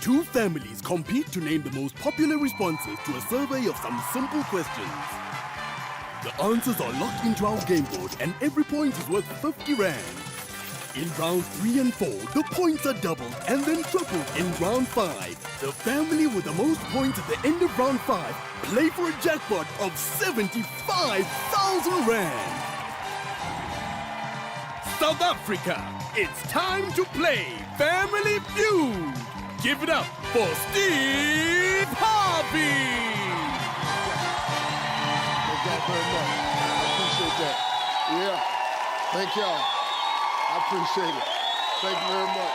Two families compete to name the most popular responses to a survey of some simple questions. The answers are locked into our game board and every point is worth 50 rand. In round 3 and 4, the points are doubled and then tripled in round 5. The family with the most points at the end of round 5 play for a jackpot of 75,000 rand. South Africa, it's time to play Family Feud. Give it up for Steve Harvey. Thank y'all very much. I appreciate that. Yeah. Thank y'all. I appreciate it. Thank you very much.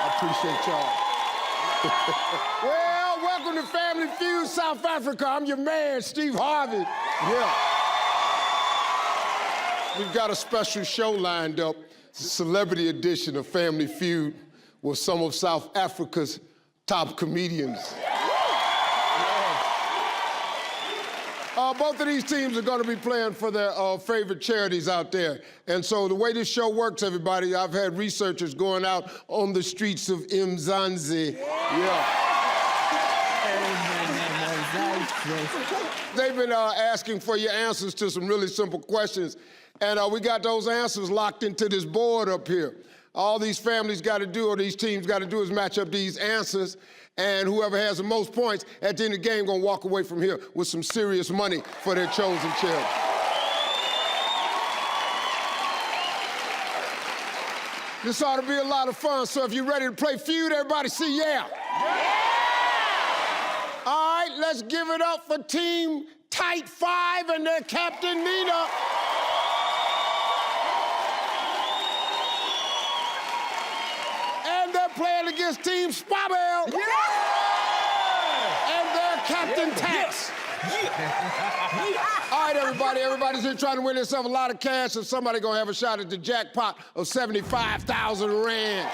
I appreciate y'all. Well, welcome to Family Feud, South Africa. I'm your man, Steve Harvey. Yeah. We've got a special show lined up, celebrity edition of Family Feud with some of South Africa's top comedians. Both of these teams are going to be playing for their favorite charities out there. And so the way this show works, everybody, I've had researchers going out on the streets of Mzansi. Yeah. They've been asking for your answers to some really simple questions. And we got those answers locked into this board up here. All these families got to do, or these teams got to do, is match up these answers, and whoever has the most points at the end of the game gonna walk away from here with some serious money for their chosen charity. This ought to be a lot of fun, so if you're ready to play Feud, everybody say yeah. All right, let's give it up for Team Tight 5 and their captain, Nina. Playing against Team SBWL. Yeah! And their captain, Tax. All right, everybody's here trying to win themselves a lot of cash, and somebody gonna have a shot at the jackpot of 75,000 rand.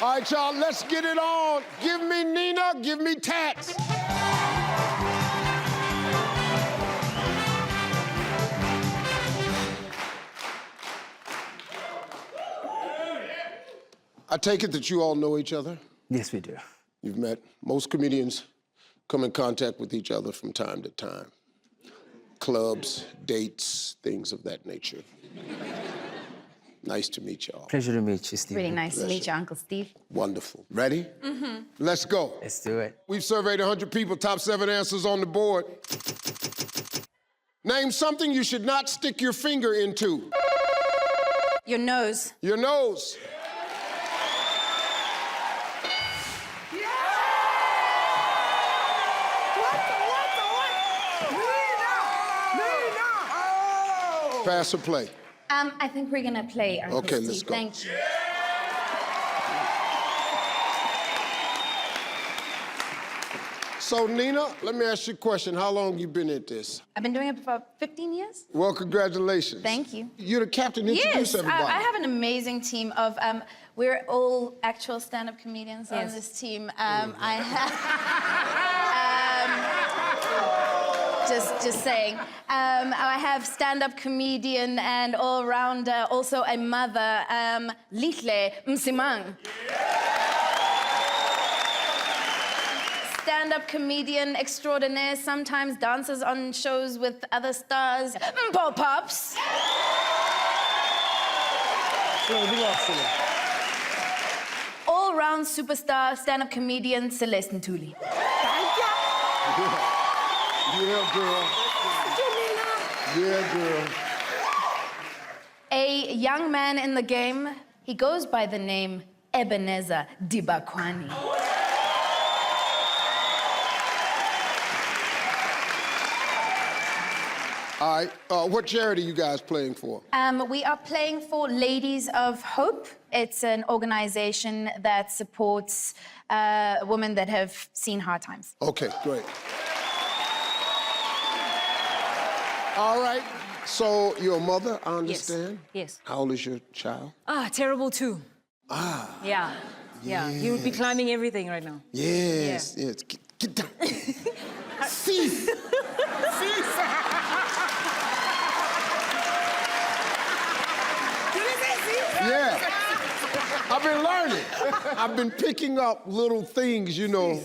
All right, y'all, let's get it on. Give me Nina, give me Tax. I take it that you all know each other? Yes, we do. You've met. Most comedians come in contact with each other from time to time. Clubs, dates, things of that nature. Nice to meet y'all. Pleasure to meet you, Steve. Really nice to meet you, Uncle Steve. Wonderful. Ready? Mm-hmm. Let's go. Let's do it. We've surveyed 100 people, top 7 answers on the board. Name something you should not stick your finger into. Your nose. Your nose. Pass or play? I think we're gonna play, Uncle Okay, Steve. let's go. Thank you. So, Nina, let me ask you a question. How long you been at this? I've been doing it for 15 years. Well, congratulations. Thank you. You're the captain. Introduce everybody. I have an amazing team of, we're all actual stand-up comedians on this team. I have, just saying. I have stand-up comedian and all-rounder, also a mother, Lihle Msimang. Stand-up comedian extraordinaire, sometimes dances on shows with other stars, pop-ups. All-round superstar, stand-up comedian, Celeste Ntuli. Yeah, girl. Yeah, girl. A young man in the game, he goes by the name Ebenezer Dibakwani. All right, what charity you guys playing for? We are playing for Ladies of Hope. It's an organization that supports women that have seen hard times. Okay, great. All right, so you're a mother, I understand? Yes. How old is your child? Terrible too. Yeah. He would be climbing everything right now. Yes, yes. Get down. Cease. Cease. Yeah. I've been learning. I've been picking up little things, you know,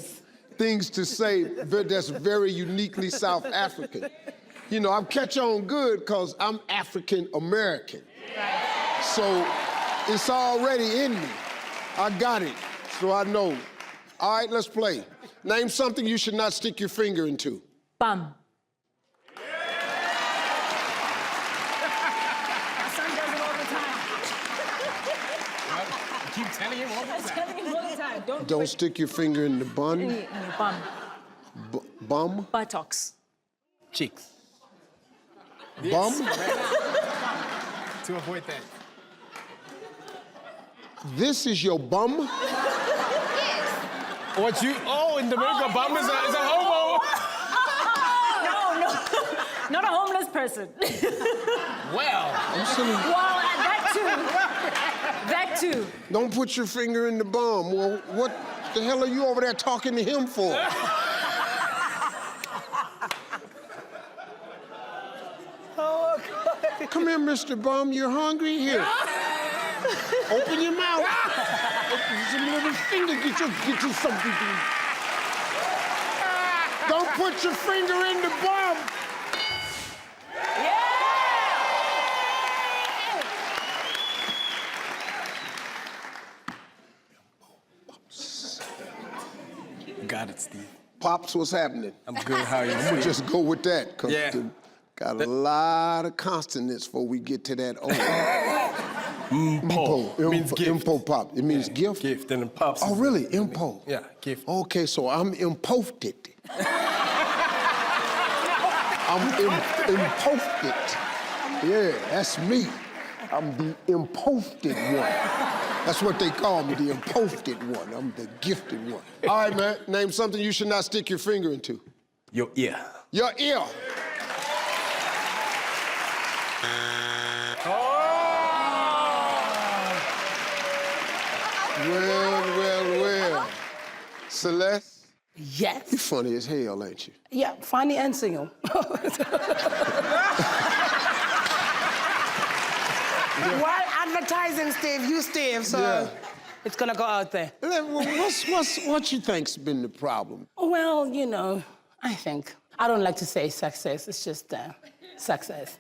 things to say that's very uniquely South African. You know, I'm catch on good because I'm African American. Right. So it's already in me. I got it, so I know. All right, let's play. Name something you should not stick your finger into. Bum. Keep telling him all the time. Telling him all the time. Don't stick your finger in the bun. Bum. Bum? Buttocks. Cheeks. Bum? To avoid that. This is your bum? What you? Oh, in America, bum is a homo. No. Not a homeless person. Well. Well, that too. Don't put your finger in the bum. Well, what the hell are you over there talking to him for? Oh, God. Come here, Mr. Bum. You're hungry? Here. Open your mouth. Open your little finger. Get you something to eat. Don't put your finger in the bum. Got it, Steve. Pops, what's happening? I'm good. How are you? I'm gonna just go with that, because Yeah. got a lot of consonants before we get to that O. Impo. Means gift. Impo pop. It means gift? Gift, and then pops. Oh, really? Impo? Yeah, gift. Okay, so I'm imposted. I'm imposted. Yeah, that's me. I'm the imposted one. That's what they call me, the imposted one. I'm the gifted one. All right, man, name something you should not stick your finger into. Your ear. Your ear. Well. Celeste? Yes. You funny as hell, ain't you? Yeah, funny and single. While advertising Steve, so Yeah. it's gonna go out there. What you think's been the problem? Well, you know, I don't like to say success, it's just success.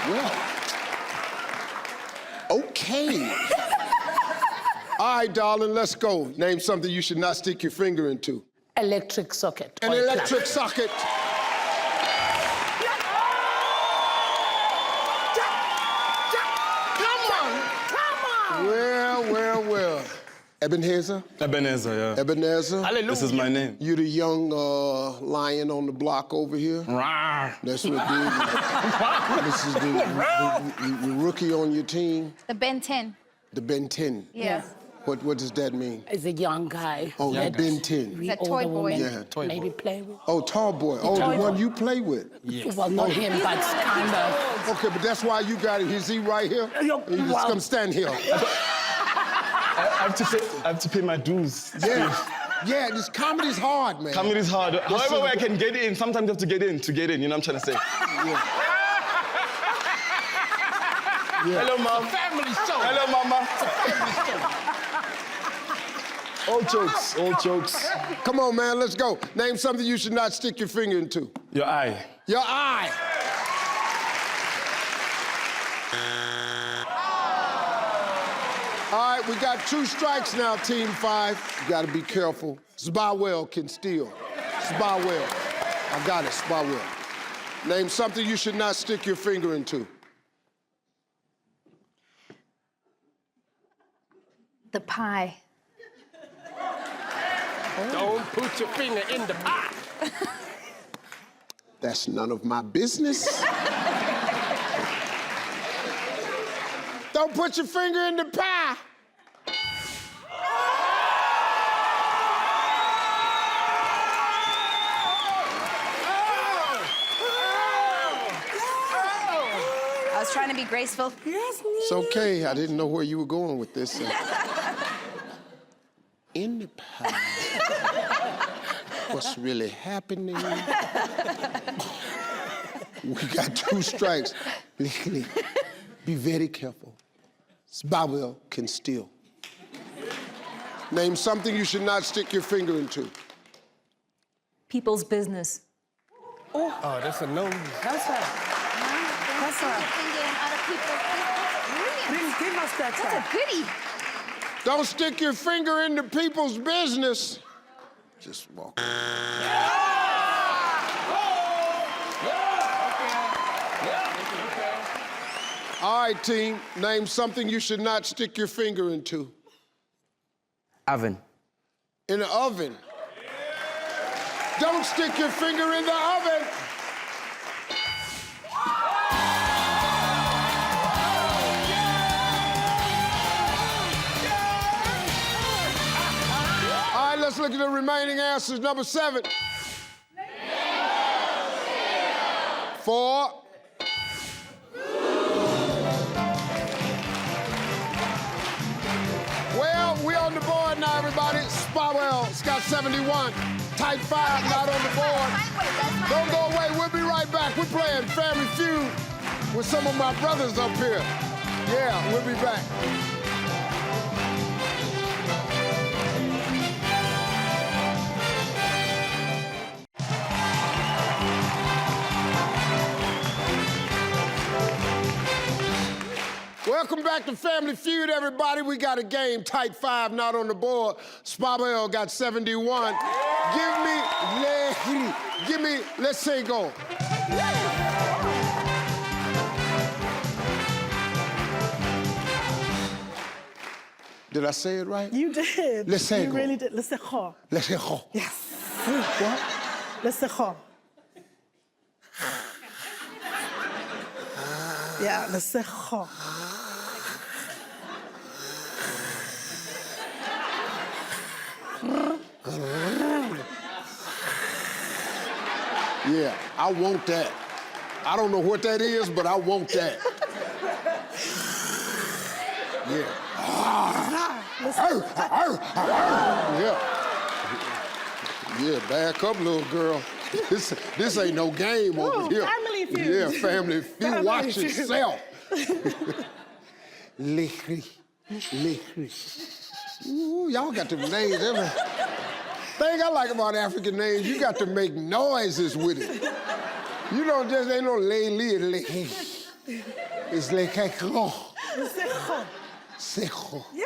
Well, okay. All right, darling, let's go. Name something you should not stick your finger into. Electric socket. An or electric plug. socket. Come on! Well. Ebenezer? Ebenezer, yeah. Ebenezer? Hallelujah. This is my name. You the young lion on the block over here? Rawr. That's what this is the rookie on your team? The Ben 10. The Ben 10. Yeah. What does that mean? Is a young guy. Oh, that Ben 10. we The toy older boy. women Yeah, toy maybe boy. play with. Oh, tall boy. Oh, toy the one boy. you play with. Yes. Well, not him, but kind of. Okay, but that's why you got it. Is he right here? Yo, You just well- come stand here. I have to pay my dues. Yeah, this comedy's hard, man. Comedy is hard. However way I can get in, sometimes you have to get in, you know what I'm trying to say? Hello, Mom. Family show. Hello, Mama. All jokes. Come on, man, let's go. Name something you should not stick your finger into. Your eye. Your eye. All right, we got 2 strikes now, Team 5. You gotta be careful. SBWL can steal. SBWL. I got it, SBWL. Name something you should not stick your finger into. The pie. Don't put your finger in the pie. That's none of my business. Don't put your finger in the pie. I was trying to be graceful. It's okay. I didn't know where you were going with this. In the pie. What's really happening? We got 2 strikes. Be very careful. SBWL can steal. Name something you should not stick your finger into. People's business. Oh, that's a no. That's right. That's right. Give us that. That's a goodie. Don't stick your finger into people's business. Just walk. All right, team, name something you should not stick your finger into. Oven. In the oven. Don't stick your finger in the oven. All right, let's look at the remaining answers. Number 7. 4. Well, we on the board now, everybody. SBWL's got 71. Type 5 not on the board. Don't go away. We'll be right back. We're playing Family Feud with some of my brothers up here. Yeah, we'll be back. Welcome back to Family Feud, everybody. We got a game, Type 5, not on the board. SBWL got 71. Give me, let's say go. Did I say it right? You did. Let's say you go. really did. Let's say go. Let's say go. Yes. What? Let's say go. Yeah, let's say go. Yeah, I want that. I don't know what that is, but I want that. Yeah. Yeah. Yeah, back up, little girl. This ain't no game over here. Family Feud. Yeah, Family Feud. Family Watch Feud. yourself. Lehri. Ooh, y'all got them names. Thing I like about African names, you got to make noises with it. You don't just, ain't no lay. It's lekeko. Sejo. Yeah.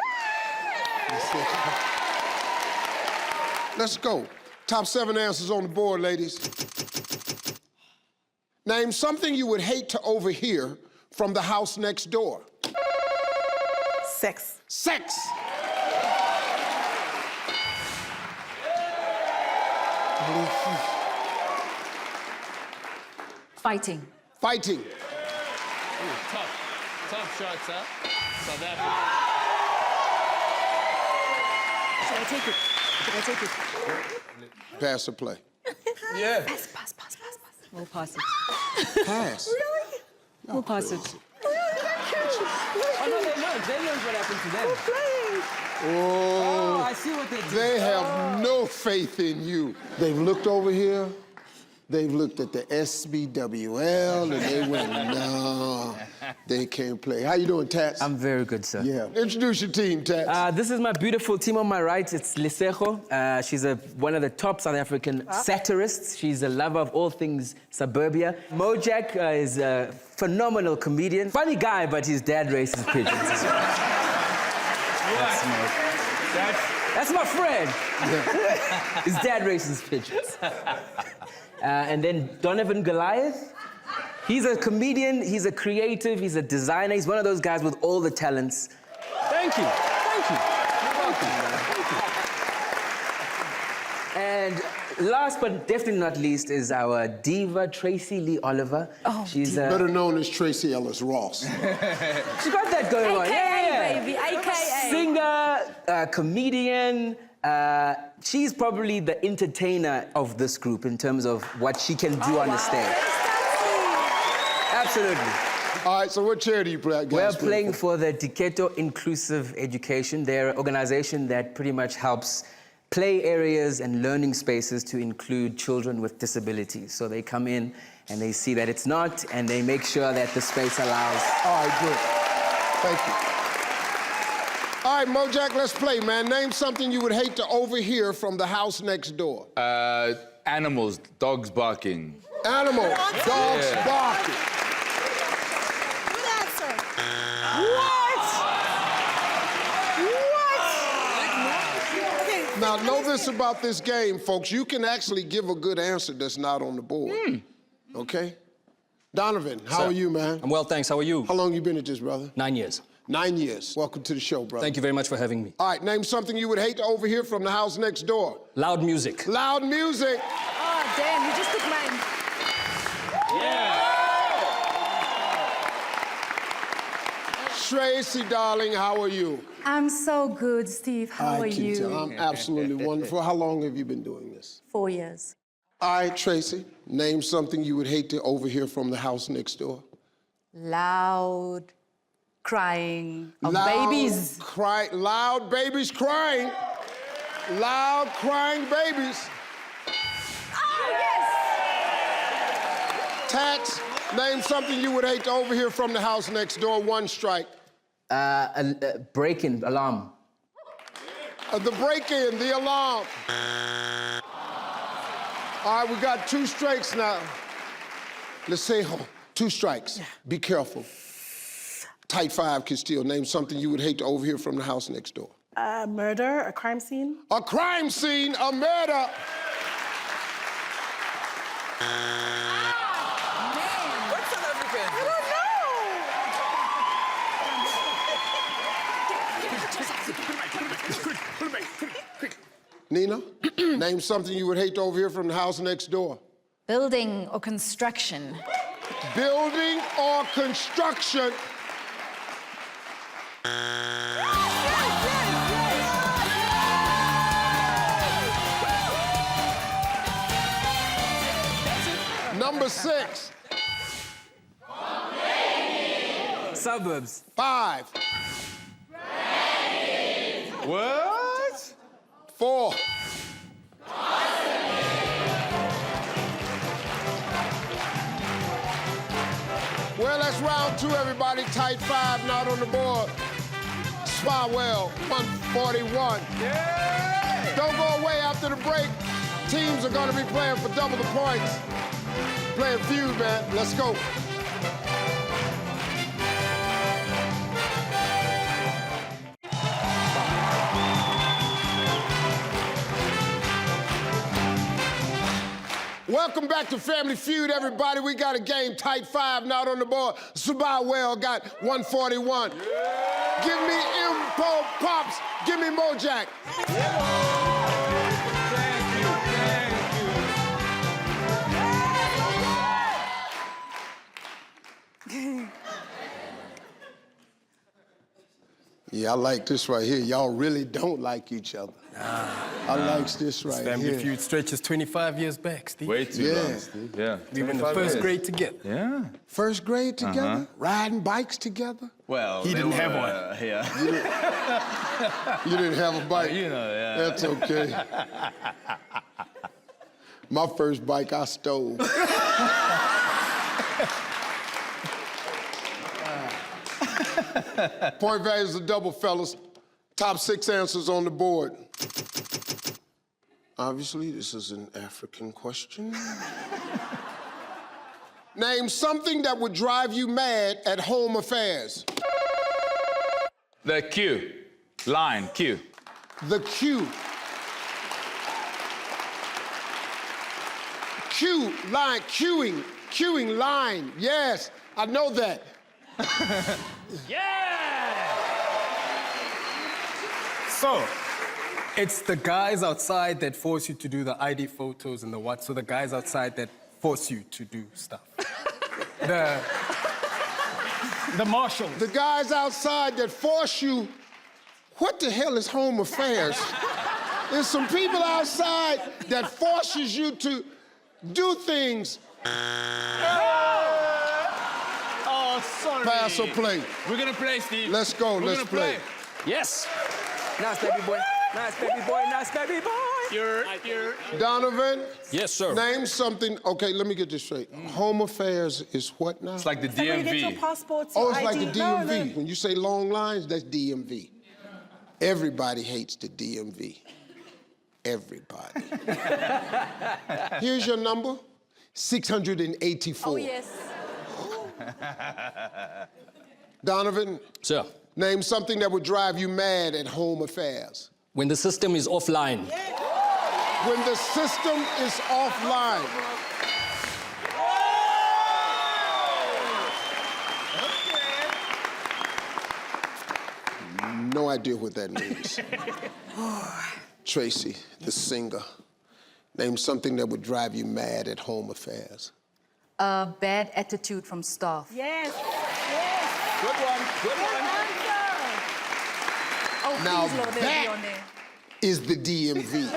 Let's go. Top 7 answers on the board, ladies. Name something you would hate to overhear from the house next door. Sex. Sex. Fighting. Fighting. Tough shots, huh? South Africa. Should I take it? Should I take it? Pass or play? Yeah. Pass. We'll pass it. Pass. Really? We'll pass it. Oh, no, they learned. They learned what happened to them. Playing. Oh, I see what they did. they have no faith in you. They've looked over here. They've looked at the SBWL and they went, no, they can't play. How you doing, Tats? I'm very good, sir. Yeah. Introduce your team, Tats. This is my beautiful team on my right. It's Lesego. She's one of the top South African satirists. She's a lover of all things suburbia. Mojack is a phenomenal comedian. Funny guy, but his dad raises pigeons as well. That's my friend. His dad raises pigeons. And then Donovan Goliath. He's a comedian, he's a creative, he's a designer. He's one of those guys with all the talents. Thank you. And last but definitely not least is our diva, Tracy Lee Oliver. Oh, she's Better known as Tracy Ellis Ross. she got that going on. AKA, baby, AKA. Singer, comedian. She's probably the entertainer of this group in terms of what she can do on the stage. Absolutely. All right, so what chair do you play? We're playing for the Diketo Inclusive Education. They're an organization that pretty much helps play areas and learning spaces to include children with disabilities. So they come in and they see that it's not, and they make sure that the space allows. All right, good. Thank you. All right, Mojack, let's play, man. Name something you would hate to overhear from the house next door. Animals, dogs barking. Animal, dogs barking. Good answer. What? Okay. Now, know this about this game, folks. You can actually give a good answer that's not on the board. Okay? Donovan, how are you, man? I'm well, thanks. How are you? How long you been at this, brother? 9 years. 9 years. Welcome to the show, brother. Thank you very much for having me. All right, name something you would hate to overhear from the house next door. Loud music. Loud music. Oh, damn, you just took mine. Tracy, darling, how are you? I'm so good, Steve. How are you? I'm absolutely wonderful. How long have you been doing this? 4 years. All right, Tracy, name something you would hate to overhear from the house next door. Loud crying of Loud babies. Loud babies crying. Loud crying babies. Oh, yes! Tats, name something you would hate to overhear from the house next door. One strike. Break-in alarm. The break-in, the alarm. All right, we got 2 strikes now. Let's say 2 strikes. Be careful. Tight 5 can still name something you would hate to overhear from the house next door. Murder, a crime scene. A crime scene, a murder. What's South African? I don't Nina, name something you would hate to overhear from the house next door. Building or construction. Building or construction. Number 6. Suburbs. 5. What? 4. Well, that's round 2, everybody. Tight 5, not on the board. SBWL, 141. Yeah! Don't go away after the break. Teams are going to be playing for double the points. Playing Feud, man. Let's go. Welcome back to Family Feud, everybody. We got a game, tight 5, not on the board. SBWL got 141. Yeah. Give me Impo Pops. Give me Mojack. Yeah, I like this right here. Y'all really don't like each other. I like this right Family here. Feud stretches 25 years back, Steve. Way too long, Steve. Yeah. We were in the first grade together. Yeah. First grade together? Riding bikes together? Well, He didn't have one. Yeah. You didn't have a bike? You know, yeah. That's okay. My first bike I stole. Point values are double, fellas. Top 6 answers on the board. Obviously, this is an African question. Name something that would drive you mad at home affairs. The queue. Line, queue. The queue. Queue, line, queuing line. Yes, I know that. So, it's the guys outside that force you to do the ID photos and the what. So the guys outside that force you to do stuff. The marshals. The guys outside that force you. What the hell is home affairs? There's some people outside that forces you to do things. Oh, sorry. Pass or play? We're gonna play, Steve. Let's go, We're let's gonna play. Yes. Nice, baby boy. Nice, baby boy. Nice, baby boy. You're. Donovan? Yes, sir. Name something. Okay, let me get this straight. Home affairs is what now? It's like the When you get your DMV. passport, Oh, your it's like ID. the DMV. When you say long lines, that's DMV. Everybody hates the DMV. Everybody. Here's your number, 684. Oh, yes. Donovan, Sir, name something that would drive you mad at home affairs. when the system is offline. When the system is offline. No idea what that means. Tracy, the singer, name something that would drive you mad at home affairs. A bad attitude from staff. Yes. Good one, good one. Oh, Now please, Lord, they'll be on that there. is the DMV.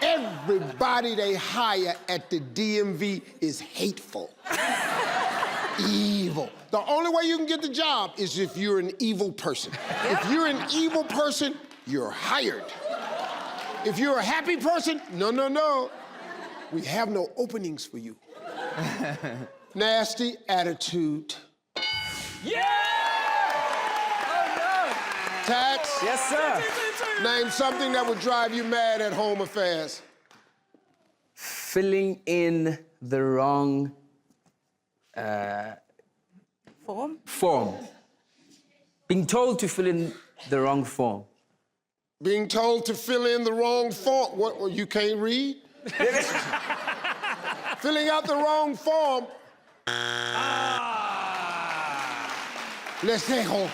Everybody they hire at the DMV is hateful. Evil. The only way you can get the job is if you're an evil person. If you're an evil person, you're hired. If you're a happy person, no. We have no openings for you. Nasty attitude. Yeah! Oh, no! Tax. Yes, sir. Name something that would drive you mad at home affairs. Filling in the wrong form. Being told to fill in the wrong form. Being told to fill in the wrong form. What, you can't read? Filling out the wrong form. Lesejo,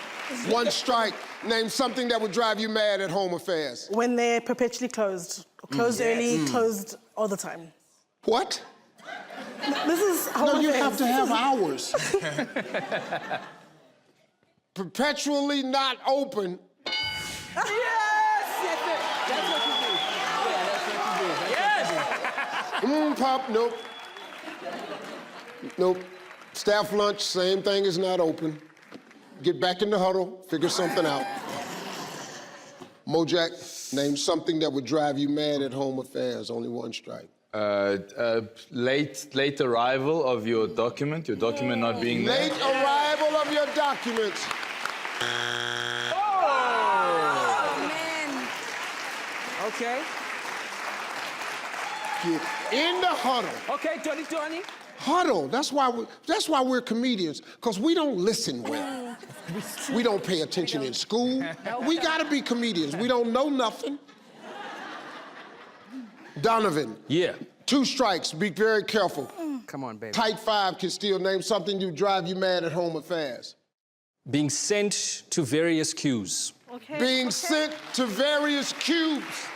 one strike. Name something that would drive you mad at home affairs. When they're perpetually closed. Closed early, closed all the time. What? This is how No, it you is. have to have hours. Perpetually not open. That's what you do. Yeah, that's what you do. Yes! Pop, nope. Nope. Staff lunch, same thing is not open. Get back in the huddle, figure something out. Mojack, name something that would drive you mad at home affairs. Only one strike. Late arrival of your document not being there. Late arrival of your documents. Oh, man. Okay. Get in the huddle. Okay, 2020. Huddle. That's why we're comedians, because we don't listen well. We don't pay attention in school. We gotta be comedians. We don't know nothing. Donovan. Yeah. 2 strikes. Be very careful. Come on, baby. Tight 5 can still name something to drive you mad at home affairs. Being sent to various queues. Being sent to various cubes.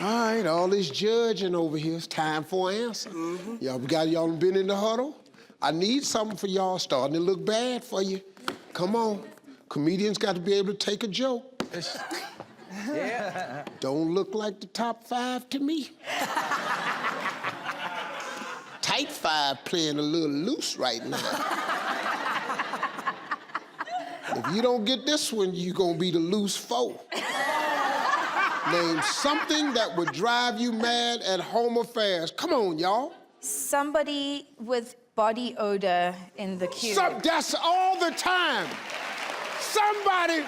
All right, all this judging over here. It's time for an answer. Y'all been in the huddle? I need something for y'all. Starting to look bad for you. Come on. Comedians got to be able to take a joke. Yeah. Don't look like the top 5 to me. Tight 5 playing a little loose right now. If you don't get this one, you're gonna be the loose 4. Name something that would drive you mad at home affairs. Come on, y'all. Somebody with body odor in the queue. That's all the time. Somebody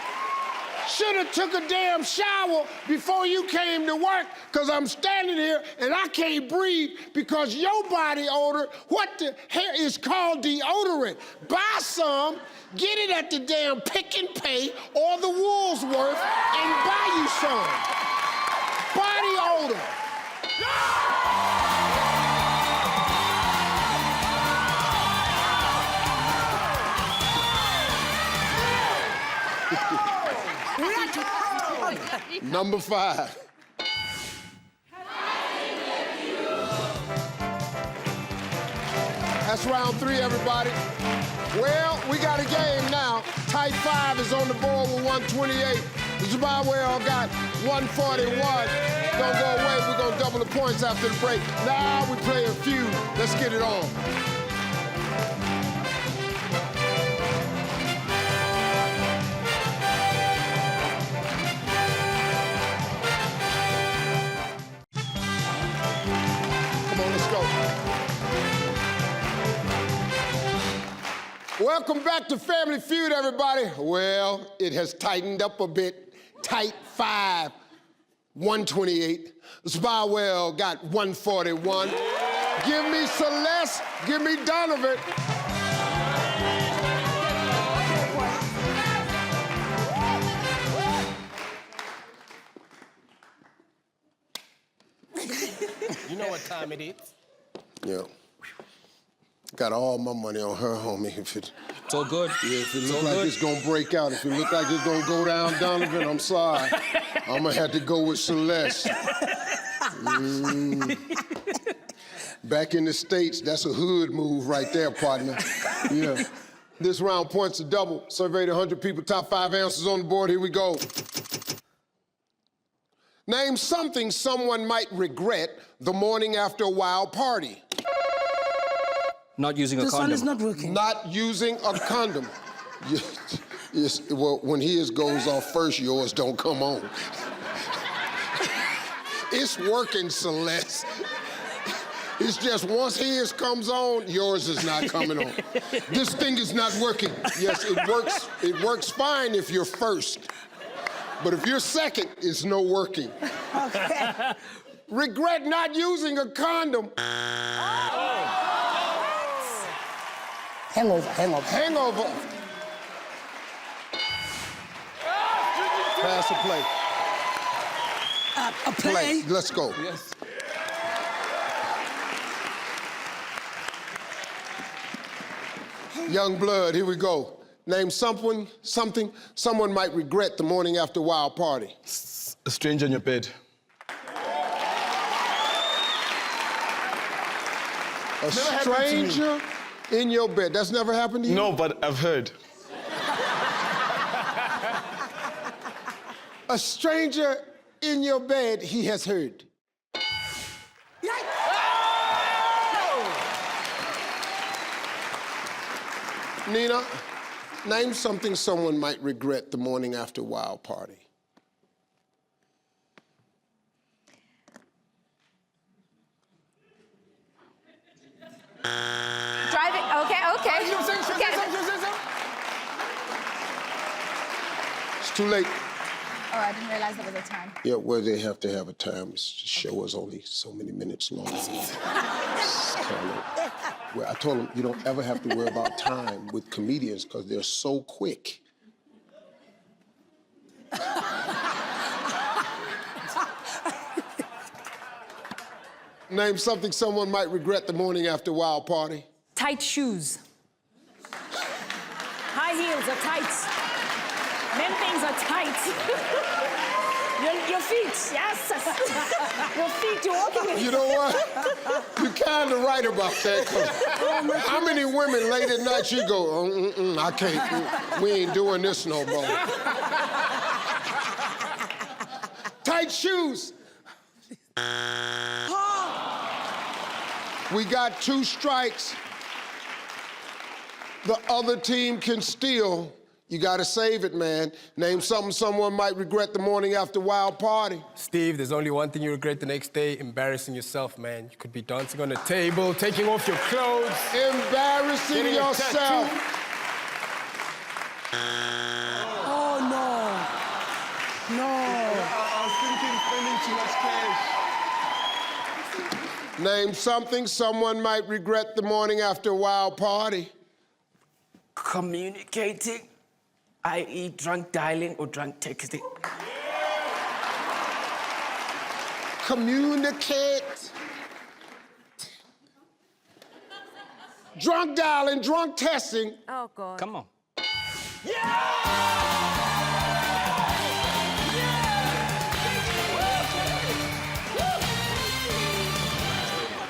should have took a damn shower before you came to work, because I'm standing here and I can't breathe because your body odor, what the hell is called deodorant? Buy some, get it at the damn Pick and Pay or the Woolsworth and buy you some. Body odor. Number 5. That's round 3, everybody. Well, we got a game now. Type 5 is on the board with 128. The SBWL got 141. Don't go away. We're going to double the points after the break. Now we play a feud. Let's get it on. Welcome back to Family Feud, everybody. Well, it has tightened up a bit. Tight 5, 128. SBWL got 141. Give me Celeste, give me Donovan. You know what time it is? Yeah. Got all my money on her, homie. It's all good. Yeah, if it look like it's gonna break out, if it look like it's gonna go down, Donovan, I'm sorry. I'm gonna have to go with Celeste. Back in the States, that's a hood move right there, partner. Yeah. This round points are double. Surveyed 100 people, top 5 answers on the board. Here we go. Name something someone might regret the morning after a wild party. Not using a condom. This one is not working. Not using a condom. Yes, well, when his goes off first, yours don't come on. It's working, Celeste. It's just once his comes on, yours is not coming on. This thing is not working. Yes, it works fine if you're first. But if you're second, it's no working. Okay. Regret not using a condom. Hangover. Hangover. Pass or play? A play. Let's go. Yes. Young blood, here we go. Name something someone might regret the morning after a wild party. A stranger in your bed. A stranger in your bed. That's never happened to you? No, but I've heard. A stranger in your bed, he has heard. Nina, name something someone might regret the morning after a wild party. Driving, okay. It's too late. Oh, I didn't realize there was a time. Yeah, well, they have to have a time. The show is only so many minutes long. Well, I told them you don't ever have to worry about time with comedians because they're so quick. Name something someone might regret the morning after a wild party. Tight shoes. High heels are tight. Men things are tight. Your feet, yes. Your feet, you're walking with. You know what? You're kind of right about that. 'Cause how many women late at night you go, I can't, we ain't doing this no more. Tight shoes. We got 2 strikes. The other team can steal. You gotta save it, man. Name something someone might regret the morning after a wild party. Steve, there's only one thing you regret the next day, embarrassing yourself, man. You could be dancing on a table, taking off your clothes. Embarrassing Getting a yourself. Oh, no. No. I was thinking spending too much cash. Name something someone might regret the morning after a wild party. Communicating, i.e. drunk dialing or drunk texting. Communicate. Drunk dialing, drunk testing. Oh, God. Come on.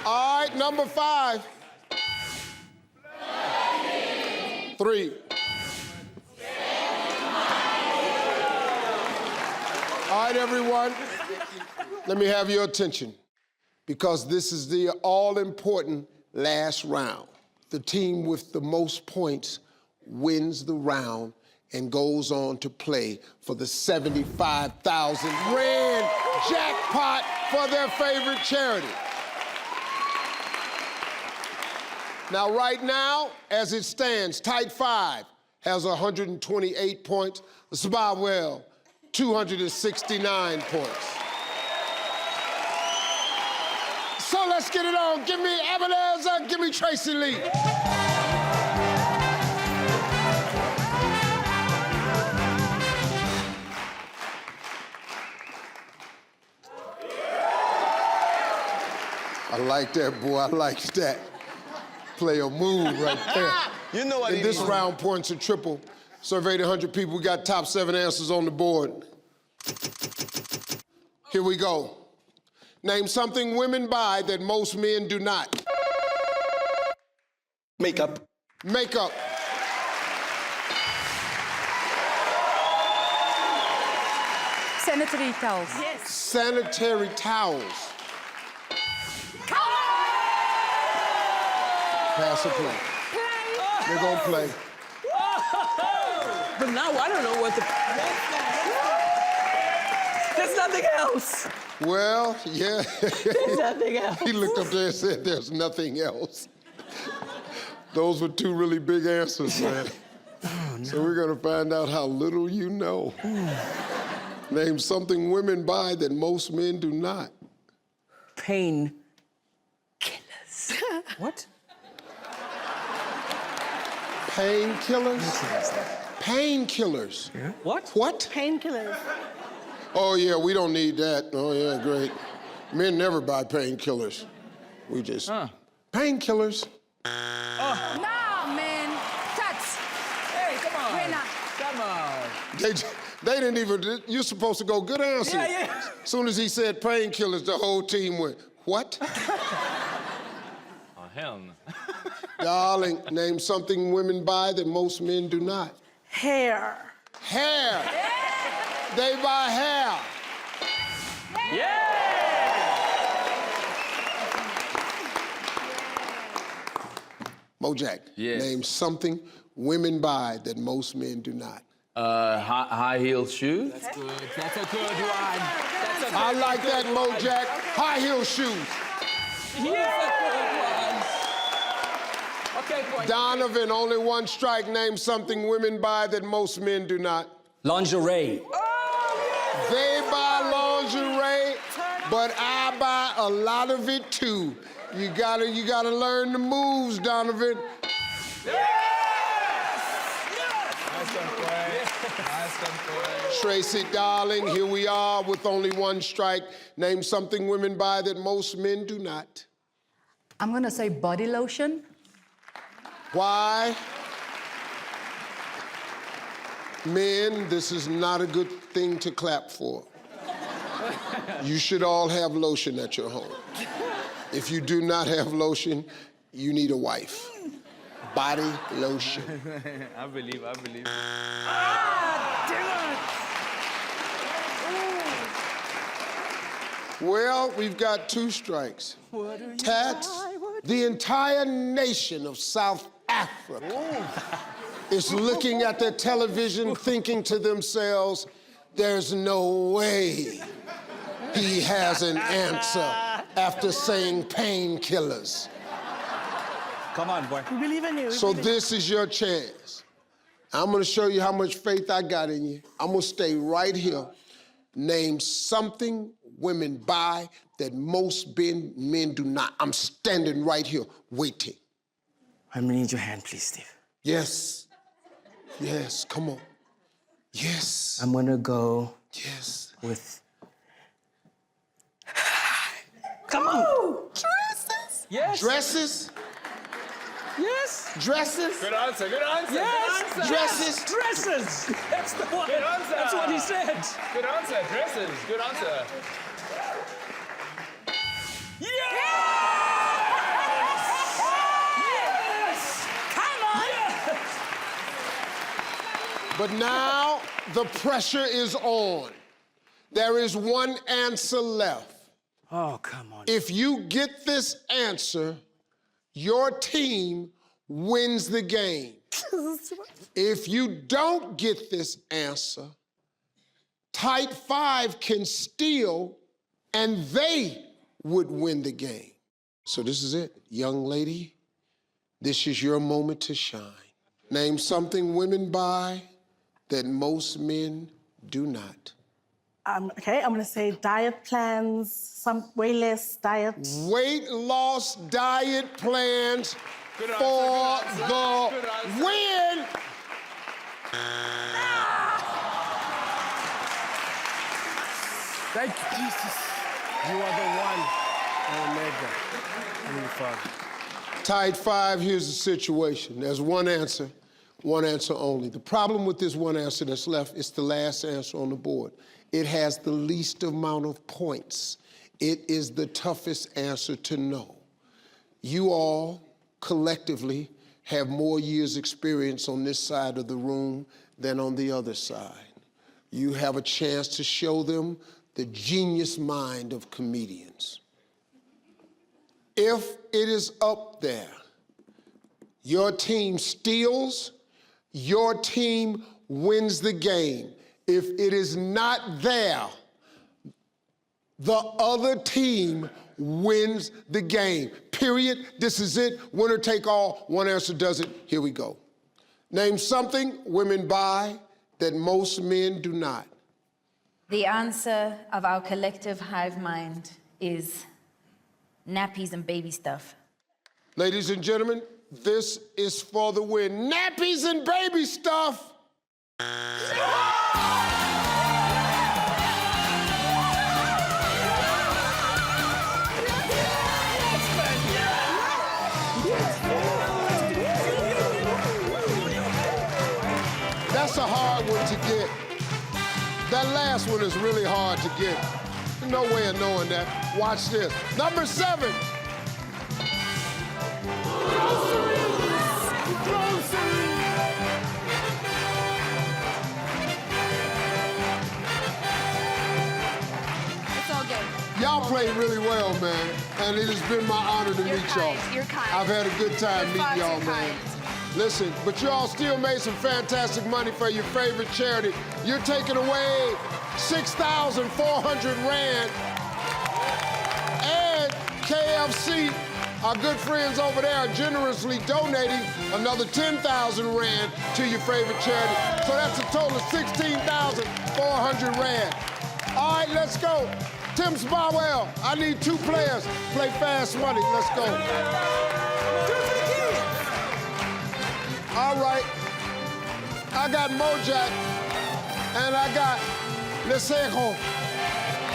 All right, number 5. 3. All right, everyone. Let me have your attention because this is the all-important last round. The team with the most points wins the round and goes on to play for the 75,000 rand jackpot for their favorite charity. Now, right now, as it stands, tight 5 has 128 points. SBWL, 269 points. So let's get it on. Give me Ebenezer, give me Tracy Lee. I like that, boy. I like that. Play a move right there. You know what In it this is. round, points are triple. Surveyed 100 people. We got top 7 answers on the board. Here we go. Name something women buy that most men do not. Makeup. Makeup. Sanitary towels. Yes. Sanitary towels. Pass or play? They're gonna play. But now I don't know what the... There's nothing else. Well, yeah. There's nothing else. He looked up there and said, there's nothing else. Those were 2 really big answers, man. Oh, no. So we're gonna find out how little you know. Name something women buy that most men do not. Pain killers. What? Painkillers? Painkillers. Yeah. What? What? Painkillers. Oh, yeah, we don't need that. Oh, yeah, great. Men never buy painkillers. We just... Painkillers. Nah, man. Touch. Hey, come on. We're not. Come on. They didn't even... You're supposed to go, good answer. Yeah. As soon as he said painkillers, the whole team went, what? Oh, hell no. Darling, name something women buy that most men do not. Hair. Hair. They buy hair. Mojack, name something women buy that most men do not. High heel shoes. That's good. That's a good one. That's a good I like that, Mojack. High heel shoes. Okay, point. Donovan, only 1 strike. Name something women buy that most men do not. Lingerie. They buy lingerie, but I buy a lot of it too. You gotta learn the moves, Donovan. Tracy, darling, here we are with only 1 strike. Name something women buy that most men do not. I'm gonna say body lotion. Why? Men, this is not a good thing to clap for. You should all have lotion at your home. If you do not have lotion, you need a wife. Body lotion. I believe. Well, we've got 2 strikes. Tats, the entire nation of South Africa is looking at their television thinking to themselves, there's no way he has an answer after saying painkillers. Come on, boy. We believe in you. So this is your chance. I'm gonna show you how much faith I got in you. I'm gonna stay right here. Name something women buy that most men do not. I'm standing right here waiting. I'm gonna need your hand, please, Steve. Yes. Yes, come on. Yes. I'm gonna go Yes. with... Come on. Dresses. Yes. Dresses? Yes. Dresses? Good answer. Yes. Dresses? Dresses. That's the one. Good answer. That's what he said. Good answer. Dresses. Good answer. But now the pressure is on. There is 1 answer left. Oh, come on. If you get this answer, your team wins the game. If you don't get this answer, tight 5 can steal and they would win the game. So this is it. Young lady, This is your moment to shine. Name something women buy that most men do not. Okay, I'm gonna say diet plans, some weight loss diet. Weight loss diet plans for the win. Thank you, Jesus. You are the one, Omega. Heavenly Father. Tied 5, here's the situation. There's one answer only. The problem with this one answer that's left is the last answer on the board. It has the least amount of points. It is the toughest answer to know. You all collectively have more years experience on this side of the room than on the other side. You have a chance to show them the genius mind of comedians. If it is up there, your team steals, your team wins the game. If it is not there, the other team wins the game. Period. This is it. Winner take all. One answer does it. Here we go. Name something women buy that most men do not. The answer of our collective hive mind is nappies and baby stuff. Ladies and gentlemen, this is for the win. Nappies and baby stuff. That's a hard one to get. That last one is really hard to get. There's no way of knowing that. Watch this. Number 7. It's all good. Y'all played really well, man. And it has been my honor to meet y'all. You're kind. I've had a good time You're meeting far y'all, too man. kind. Listen, but you all still made some fantastic money for your favorite charity. You're taking away 6,400 Rand. And KFC, our good friends over there, are generously donating another 10,000 Rand to your favorite charity. So that's a total of 16,400 Rand. All right, let's go. Tim SBWL, I need 2 players. Play fast money. Let's go. All right. I got Mojack and I got Lisejo.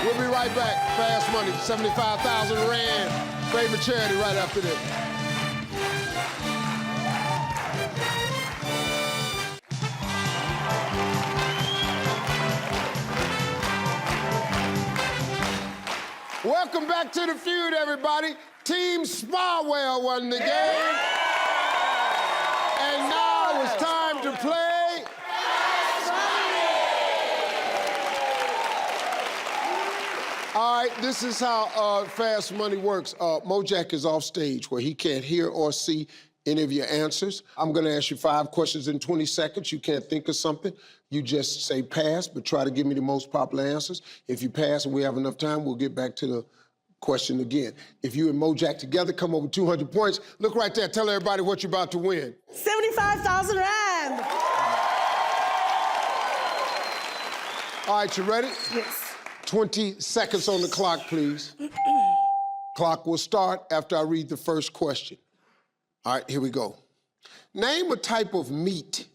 We'll be right back. Fast money, 75,000 Rand. Favorite charity right after this. Welcome back to the Feud, everybody. Team SBWL won the game. And now it's time to play. All right, this is how fast money works. Mojack is off stage where he can't hear or see any of your answers. I'm gonna ask you 5 questions in 20 seconds. You can't think of something. You just say pass, but try to give me the most popular answers. If you pass and we have enough time, we'll get back to the question again. If you and Mojack together come over 200 points, look right there. Tell everybody what you're about to win. 75,000 Rand. All right, you ready? Yes. 20 seconds on the clock, please. Clock will start after I read the first question. All right, here we go. Name a type of meat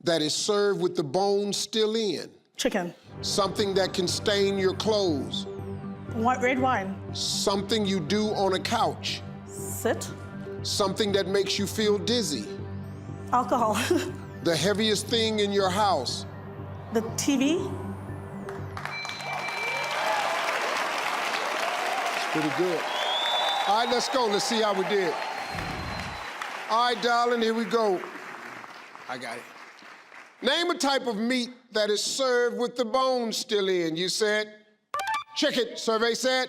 that is served with the bones still in. Chicken. Something that can stain your clothes. Red wine. Something you do on a couch. Sit. Something that makes you feel dizzy. Alcohol. The heaviest thing in your house. The TV. Pretty good. All right, let's go. Let's see how we did. All right, darling, here we go. I got it. Name a type of meat that is served with the bones still in. You said chicken. Survey said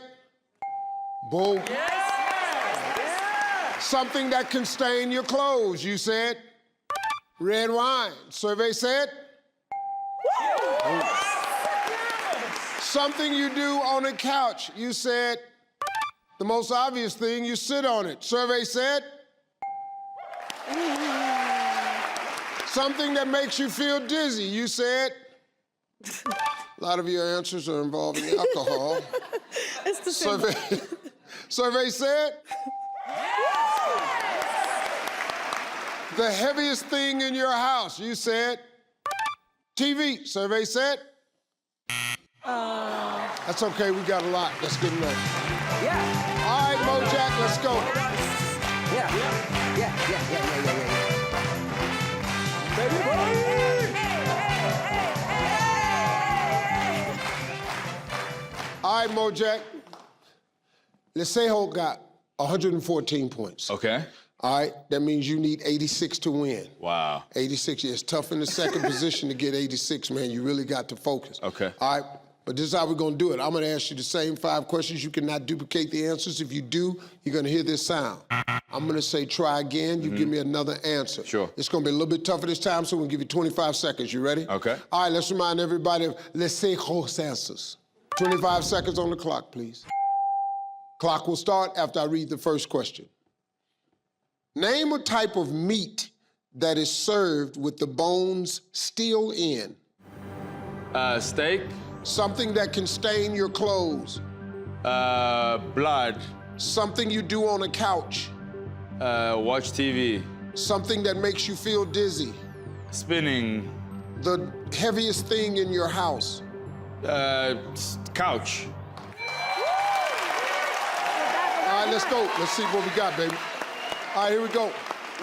bull. Something that can stain your clothes. You said red wine. Survey said something you do on a couch. You said the most obvious thing, you sit on it. Survey said Something that makes you feel dizzy. You said. A lot of your answers are involving alcohol. It's the same. Survey said. The heaviest thing in your house. You said. TV. Survey said. That's okay, we got a lot. Let's get enough. Yeah. All right, Mojack, let's go. Yeah. Baby boy! All right, Mojack. Lisejo got 114 points. Okay. All right, that means you need 86 to win. Wow. 86, it's tough in the second position to get 86, man. You really got to focus. Okay. All right, but this is how we're gonna do it. I'm gonna ask you the same 5 questions. You cannot duplicate the answers. If you do, you're gonna hear this sound. I'm gonna say try again. You give me another answer. Sure. It's gonna be a little bit tougher this time, so we'll give you 25 seconds. You ready? Okay. All right, let's remind everybody of Lisejo's answers. 25 seconds on the clock, please. Clock will start after I read the first question. Name a type of meat that is served with the bones still in. Steak. Something that can stain your clothes. Blood. Something you do on a couch. Watch TV. Something that makes you feel dizzy. Spinning. The heaviest thing in your house. Couch. All right, let's go. Let's see what we got, baby. All right, here we go.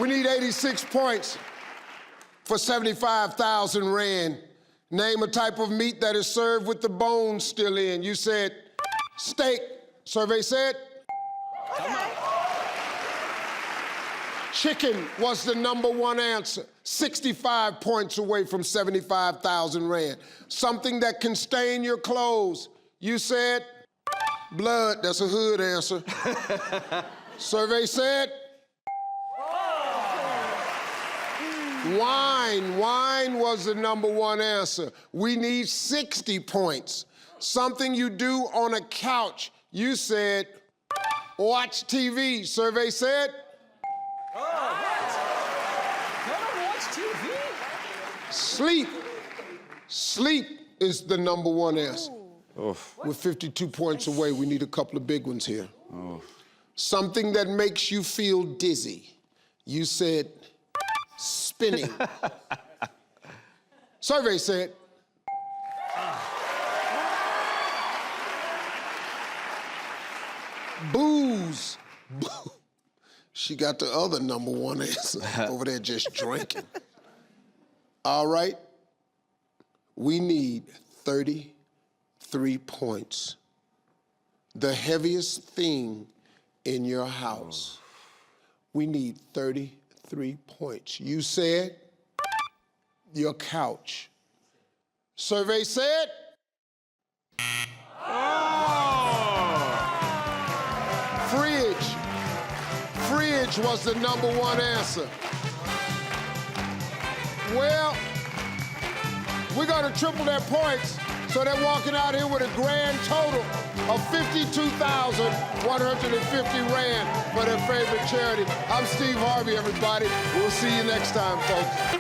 We need 86 points for 75,000 rand. Name a type of meat that is served with the bones still in. You said steak. Survey said? Okay. Chicken was the #1 answer. 65 points away from 75,000 rand. Something that can stain your clothes. You said blood. That's a hood answer. Survey said? Wine. Wine was the #1 answer. We need 60 points. Something you do on a couch. You said watch TV. Survey said? Watch TV? Sleep. Sleep is the #1 answer. Oof. We're 52 points away. We need a couple of big ones here. Oof. Something that makes you feel dizzy. You said spinning. Survey said booze. She got the other #1 answer over there just drinking. All right. We need 33 points. The heaviest thing in your house. We need 33 points. You said your couch. Survey said? Fridge. Fridge was the #1 answer. Well, we're gonna triple their points, so they're walking out here with a grand total of 52,150 rand for their favorite charity. I'm Steve Harvey, everybody. We'll see you next time, folks.